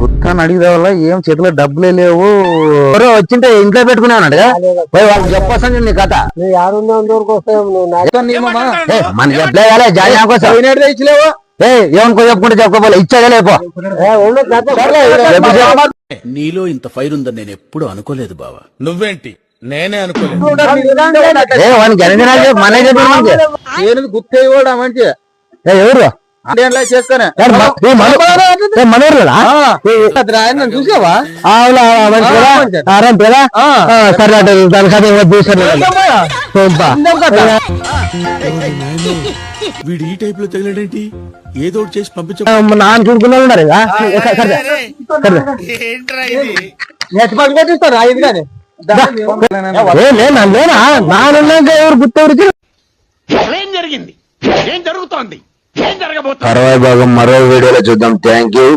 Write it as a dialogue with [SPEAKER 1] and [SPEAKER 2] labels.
[SPEAKER 1] గుత్తాన్ని అడిగితే వల్ల ఏం చేతిలో డబ్బులే లేవు. ఎవరో వచ్చింటే ఇంట్లో పెట్టుకునే అన్నాడుగా వాళ్ళకి చెప్పొస్తాను నీ కథ. మన చెప్పలే జాయిన్ ఇచ్చలేవు ఏమనుకో చెప్పుకుంటే చెప్పుకోవాలి ఇచ్చాగా లేపో.
[SPEAKER 2] నీలో ఇంత ఫైర్ ఉందని నేను ఎప్పుడు అనుకోలేదు బావా. నువ్వేంటి నేనే అనుకోలేదు.
[SPEAKER 1] గుర్తే కూడా మంచి ఎవరు చేస్తానే చూసావా సరే దాని కథ
[SPEAKER 2] వీడు ఈ టైప్ లో తగిలాడేంటి? ఏదో చేసి పంపించ
[SPEAKER 1] నాన్న చూసుకున్నా ఉన్నారు ఎవరు గుర్తెవరికి
[SPEAKER 2] ఏం జరిగింది? ఏం జరుగుతోంది? ఏం జరగబోతుంది?
[SPEAKER 1] తర్వాత భాగం మరో వీడియోలో చూద్దాం. Thank you.